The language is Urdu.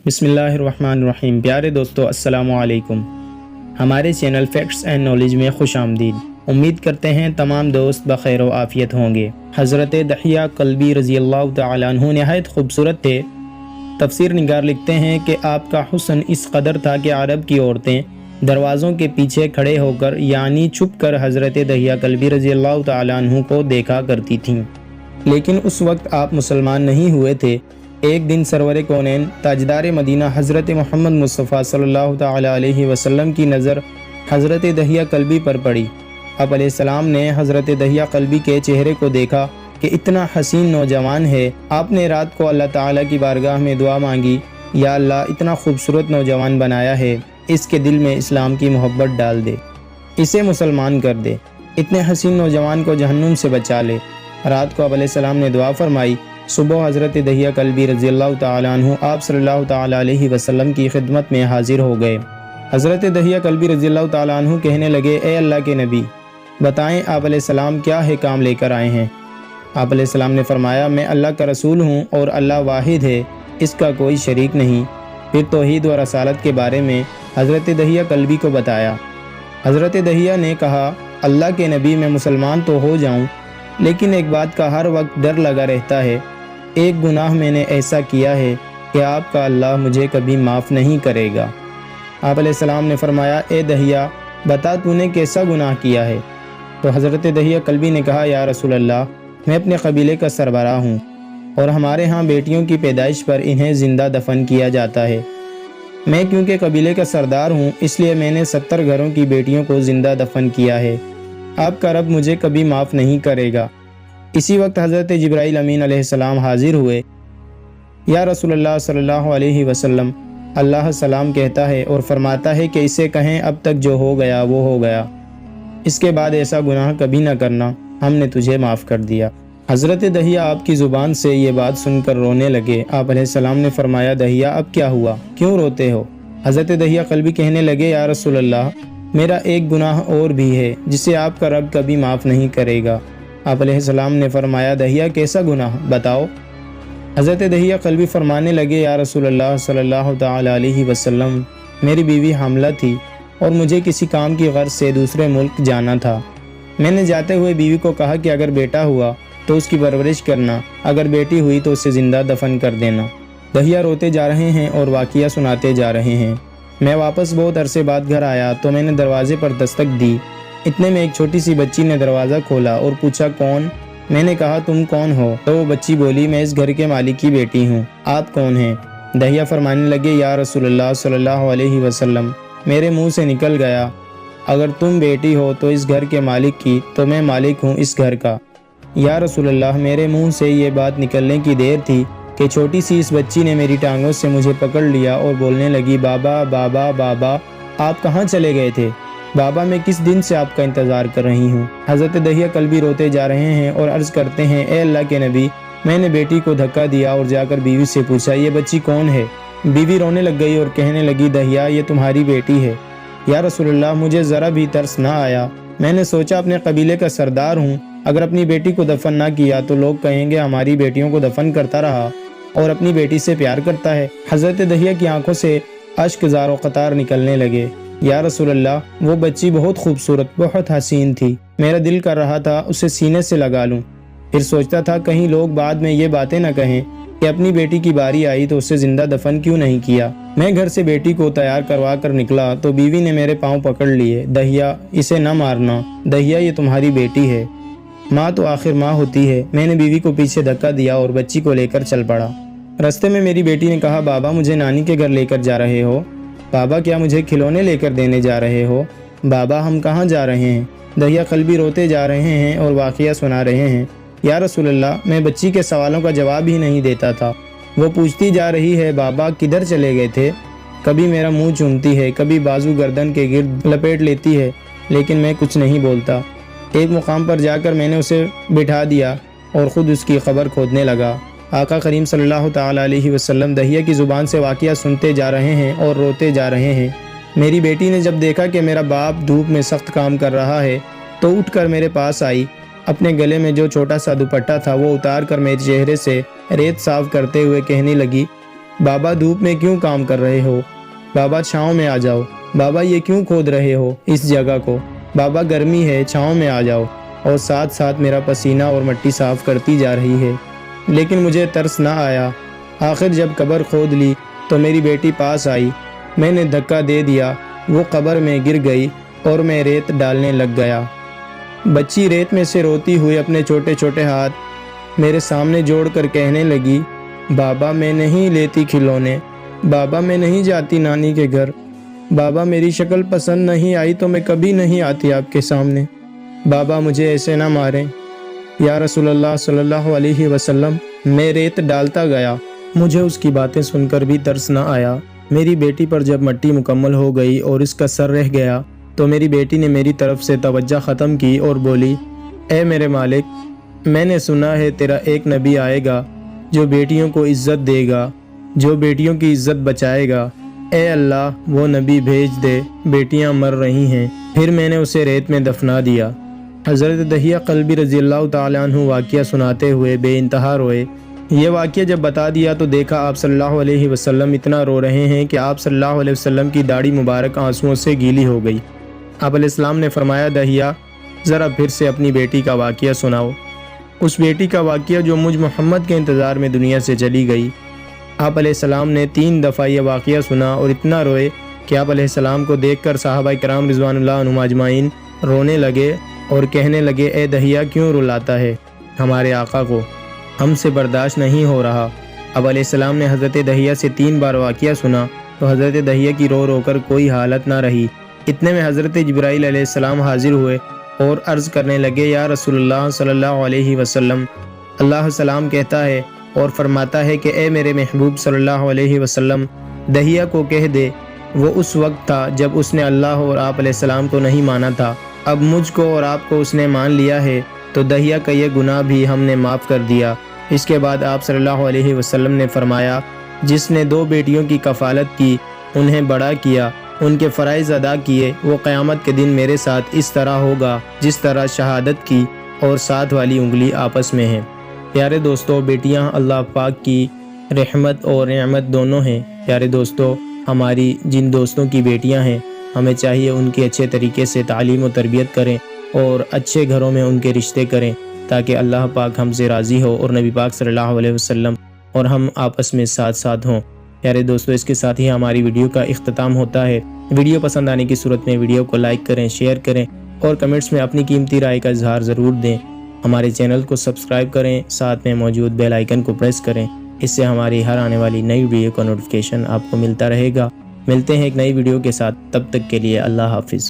بسم اللہ الرحمن الرحیم۔ پیارے دوستو السلام علیکم۔ ہمارے چینل فیکٹس اینڈ نالج میں خوش آمدید۔ امید کرتے ہیں تمام دوست بخیر و عافیت ہوں گے۔ حضرت دحیہ کلبی رضی اللہ تعالیٰ عنہ نہایت خوبصورت تھے۔ تفسیر نگار لکھتے ہیں کہ آپ کا حسن اس قدر تھا کہ عرب کی عورتیں دروازوں کے پیچھے کھڑے ہو کر یعنی چھپ کر حضرت دحیہ کلبی رضی اللہ تعالیٰ عنہ کو دیکھا کرتی تھیں، لیکن اس وقت آپ مسلمان نہیں ہوئے تھے۔ ایک دن سرور کونین تاجدار مدینہ حضرت محمد مصطفیٰ صلی اللہ تعالیٰ علیہ وسلم کی نظر حضرت دحیہ کلبی پر پڑی۔ آپ علیہ السلام نے حضرت دحیہ کلبی کے چہرے کو دیکھا کہ اتنا حسین نوجوان ہے۔ آپ نے رات کو اللہ تعالیٰ کی بارگاہ میں دعا مانگی، یا اللہ اتنا خوبصورت نوجوان بنایا ہے، اس کے دل میں اسلام کی محبت ڈال دے، اسے مسلمان کر دے، اتنے حسین نوجوان کو جہنم سے بچا لے۔ رات کو آپ علیہ السلام نے دعا فرمائی۔ صبح حضرت دحیہ کلبی رضی اللہ تعالیٰ عنہ آپ صلی اللہ تعالیٰ علیہ وسلم کی خدمت میں حاضر ہو گئے۔ حضرت دحیہ کلبی رضی اللہ تعالیٰ عنہ کہنے لگے، اے اللہ کے نبی، بتائیں آپ علیہ السلام کیا ہے کام لے کر آئے ہیں؟ آپ علیہ السلام نے فرمایا، میں اللہ کا رسول ہوں اور اللہ واحد ہے، اس کا کوئی شریک نہیں۔ پھر توحید و رسالت کے بارے میں حضرت دحیہ کلبی کو بتایا۔ حضرت دحیہ نے کہا، اللہ کے نبی، میں مسلمان تو ہو جاؤں، لیکن ایک بات کا ہر وقت ڈر لگا رہتا ہے۔ ایک گناہ میں نے ایسا کیا ہے کہ آپ کا اللہ مجھے کبھی معاف نہیں کرے گا۔ آپ علیہ السلام نے فرمایا، اے دحیہ، بتا تو نے کیسا گناہ کیا ہے؟ تو حضرت دحیہ کلبی نے کہا، یا رسول اللہ، میں اپنے قبیلے کا سربراہ ہوں اور ہمارے ہاں بیٹیوں کی پیدائش پر انہیں زندہ دفن کیا جاتا ہے۔ میں کیونکہ قبیلے کا سردار ہوں، اس لیے میں نے 70 گھروں کی بیٹیوں کو زندہ دفن کیا ہے۔ آپ کا رب مجھے کبھی معاف نہیں کرے گا۔ اسی وقت حضرت جبرائیل امین علیہ السلام حاضر ہوئے۔ یا رسول اللہ صلی اللہ علیہ وسلم، اللہ سلام کہتا ہے اور فرماتا ہے کہ اسے کہیں اب تک جو ہو گیا وہ ہو گیا، اس کے بعد ایسا گناہ کبھی نہ کرنا، ہم نے تجھے معاف کر دیا۔ حضرت دحیہ آپ کی زبان سے یہ بات سن کر رونے لگے۔ آپ علیہ السلام نے فرمایا، دحیہ اب کیا ہوا، کیوں روتے ہو؟ حضرت دحیہ کلبی کہنے لگے، یا رسول اللہ، میرا ایک گناہ اور بھی ہے جسے آپ کا رب کبھی معاف نہیں کرے گا۔ آپ علیہ السلام نے فرمایا، دحیہ کیسا گناہ، بتاؤ۔ حضرت دحیہ کلبی فرمانے لگے، یا رسول اللہ صلی اللہ تعالیٰ علیہ وسلم، میری بیوی حاملہ تھی اور مجھے کسی کام کی غرض سے دوسرے ملک جانا تھا۔ میں نے جاتے ہوئے بیوی کو کہا کہ اگر بیٹا ہوا تو اس کی پرورش کرنا، اگر بیٹی ہوئی تو اسے زندہ دفن کر دینا۔ دحیہ روتے جا رہے ہیں اور واقعہ سناتے جا رہے ہیں۔ میں واپس بہت عرصے بعد گھر آیا تو میں نے دروازے پر دستک دی۔ اتنے میں ایک چھوٹی سی بچی نے دروازہ کھولا اور پوچھا، کون؟ میں نے کہا، تم کون ہو؟ تو وہ بچی بولی، میں اس گھر کے مالک کی بیٹی ہوں، آپ کون ہیں؟ دحیہ فرمانے لگے، یا رسول اللہ صلی اللہ علیہ وسلم، میرے منہ سے نکل گیا، اگر تم بیٹی ہو تو اس گھر کے مالک کی، تو میں مالک ہوں اس گھر کا۔ یا رسول اللہ، میرے منہ سے یہ بات نکلنے کی دیر تھی کہ چھوٹی سی اس بچی نے میری ٹانگوں سے مجھے پکڑ لیا اور بولنے لگی، بابا بابا بابا، آپ کہاں چلے گئے تھے؟ بابا، میں کس دن سے آپ کا انتظار کر رہی ہوں۔ حضرت دحیہ کلبی روتے جا رہے ہیں اور عرض کرتے ہیں، اے اللہ کے نبی، میں نے بیٹی کو دھکا دیا اور جا کر بیوی سے پوچھا، یہ بچی کون ہے؟ بیوی رونے لگ گئی اور کہنے لگی، دحیہ، یہ تمہاری بیٹی ہے۔ یا رسول اللہ، مجھے ذرا بھی ترس نہ آیا۔ میں نے سوچا اپنے قبیلے کا سردار ہوں، اگر اپنی بیٹی کو دفن نہ کیا تو لوگ کہیں گے ہماری بیٹیوں کو دفن کرتا رہا اور اپنی بیٹی سے پیار کرتا ہے۔ حضرت دحیہ کی آنکھوں سے اشک زار و قطار نکلنے لگے۔ یا رسول اللہ، وہ بچی بہت خوبصورت، بہت حسین تھی، میرا دل کر رہا تھا اسے سینے سے لگا لوں۔ پھر سوچتا تھا کہیں لوگ بعد میں یہ باتیں نہ کہیں کہ اپنی بیٹی کی باری آئی تو اسے زندہ دفن کیوں نہیں کیا۔ میں گھر سے بیٹی کو تیار کروا کر نکلا تو بیوی نے میرے پاؤں پکڑ لیے، دحیہ، اسے نہ مارنا، دحیہ یہ تمہاری بیٹی ہے، ماں تو آخر ماں ہوتی ہے۔ میں نے بیوی کو پیچھے دھکا دیا اور بچی کو لے کر چل پڑا۔ رستے میں میری بیٹی نے کہا، بابا، مجھے نانی کے گھر لے کر جا رہے ہو؟ بابا، کیا مجھے کھلونے لے کر دینے جا رہے ہو؟ بابا، ہم کہاں جا رہے ہیں؟ دحیہ کلبی روتے جا رہے ہیں اور واقعہ سنا رہے ہیں۔ یا رسول اللہ، میں بچی کے سوالوں کا جواب ہی نہیں دیتا تھا۔ وہ پوچھتی جا رہی ہے، بابا کدھر چلے گئے تھے؟ کبھی میرا منہ چومتی ہے، کبھی بازو گردن کے گرد لپیٹ لیتی ہے، لیکن میں کچھ نہیں بولتا۔ ایک مقام پر جا کر میں نے اسے بٹھا دیا اور خود اس کی خبر کھودنے لگا۔ آقا کریم صلی اللہ تعالیٰ علیہ وسلم دحیہ کی زبان سے واقعہ سنتے جا رہے ہیں اور روتے جا رہے ہیں۔ میری بیٹی نے جب دیکھا کہ میرا باپ دھوپ میں سخت کام کر رہا ہے تو اٹھ کر میرے پاس آئی، اپنے گلے میں جو چھوٹا سا دوپٹہ تھا وہ اتار کر میرے چہرے سے ریت صاف کرتے ہوئے کہنے لگی، بابا دھوپ میں کیوں کام کر رہے ہو؟ بابا چھاؤں میں آ جاؤ۔ بابا یہ کیوں کھود رہے ہو اس جگہ کو؟ بابا گرمی ہے، چھاؤں میں آ جاؤ۔ اور ساتھ ساتھ میرا پسینہ اور مٹی صاف کرتی جا رہی ہے، لیکن مجھے ترس نہ آیا۔ آخر جب قبر کھود لی تو میری بیٹی پاس آئی، میں نے دھکا دے دیا، وہ قبر میں گر گئی اور میں ریت ڈالنے لگ گیا۔ بچی ریت میں سے روتی ہوئی اپنے چھوٹے چھوٹے ہاتھ میرے سامنے جوڑ کر کہنے لگی، بابا میں نہیں لیتی کھلونے، بابا میں نہیں جاتی نانی کے گھر، بابا میری شکل پسند نہیں آئی تو میں کبھی نہیں آتی آپ کے سامنے، بابا مجھے ایسے نہ ماریں۔ یا رسول اللہ صلی اللہ علیہ وسلم، میں ریت ڈالتا گیا، مجھے اس کی باتیں سن کر بھی ترس نہ آیا۔ میری بیٹی پر جب مٹی مکمل ہو گئی اور اس کا سر رہ گیا تو میری بیٹی نے میری طرف سے توجہ ختم کی اور بولی، اے میرے مالک، میں نے سنا ہے تیرا ایک نبی آئے گا جو بیٹیوں کو عزت دے گا، جو بیٹیوں کی عزت بچائے گا۔ اے اللہ، وہ نبی بھیج دے، بیٹیاں مر رہی ہیں۔ پھر میں نے اسے ریت میں دفنا دیا۔ حضرت دحیہ قلبی رضی اللہ تعالیٰ عنہ واقعہ سناتے ہوئے بے انتہا روئے۔ یہ واقعہ جب بتا دیا تو دیکھا آپ صلی اللہ علیہ وسلم اتنا رو رہے ہیں کہ آپ صلی اللہ علیہ وسلم کی داڑھی مبارک آنسوؤں سے گیلی ہو گئی۔ آپ علیہ السلام نے فرمایا، دحیہ ذرا پھر سے اپنی بیٹی کا واقعہ سناؤ، اس بیٹی کا واقعہ جو مجھ محمد کے انتظار میں دنیا سے چلی گئی۔ آپ علیہ السلام نے 3 دفعہ یہ واقعہ سنا اور اتنا روئے کہ آپ علیہ السلام کو دیکھ کر صحابہ کرام رضوان اللہ عنہم اجمعین رونے لگے اور کہنے لگے، اے دحیہ کیوں رلاتا ہے ہمارے آقا کو، ہم سے برداشت نہیں ہو رہا۔ اب علیہ السلام نے حضرت دحیہ سے 3 بار واقعہ سنا تو حضرت دحیہ کی رو رو کر کوئی حالت نہ رہی۔ اتنے میں حضرت جبرائیل علیہ السلام حاضر ہوئے اور عرض کرنے لگے، یا رسول اللہ صلی اللہ علیہ وسلم، اللہ سلام کہتا ہے اور فرماتا ہے کہ اے میرے محبوب صلی اللہ علیہ وسلم، دحیہ کو کہہ دے وہ اس وقت تھا جب اس نے اللہ اور آپ علیہ السلام کو نہیں مانا تھا، اب مجھ کو اور آپ کو اس نے مان لیا ہے تو دحیہ کا یہ گناہ بھی ہم نے معاف کر دیا۔ اس کے بعد آپ صلی اللہ علیہ وسلم نے فرمایا، جس نے 2 بیٹیوں کی کفالت کی، انہیں بڑا کیا، ان کے فرائض ادا کیے، وہ قیامت کے دن میرے ساتھ اس طرح ہوگا جس طرح شہادت کی اور 7 والی انگلی آپس میں ہیں۔ پیارے دوستو، بیٹیاں اللہ پاک کی رحمت اور نعمت دونوں ہیں۔ پیارے دوستو، ہماری جن دوستوں کی بیٹیاں ہیں، ہمیں چاہیے ان کی اچھے طریقے سے تعلیم و تربیت کریں اور اچھے گھروں میں ان کے رشتے کریں تاکہ اللہ پاک ہم سے راضی ہو اور نبی پاک صلی اللہ علیہ وسلم اور ہم آپس میں ساتھ ہوں۔ پیارے دوستو، اس کے ساتھ ہی ہماری ویڈیو کا اختتام ہوتا ہے۔ ویڈیو پسند آنے کی صورت میں ویڈیو کو لائک کریں، شیئر کریں اور کمنٹس میں اپنی قیمتی رائے کا اظہار ضرور دیں۔ ہمارے چینل کو سبسکرائب کریں، ساتھ میں موجود بیل آئیکن کو پریس کریں، اس سے ہماری ہر آنے والی نئی ویڈیو کا نوٹیفیکیشن آپ کو ملتا رہے گا۔ ملتے ہیں ایک نئی ویڈیو کے ساتھ، تب تک کے لیے اللہ حافظ۔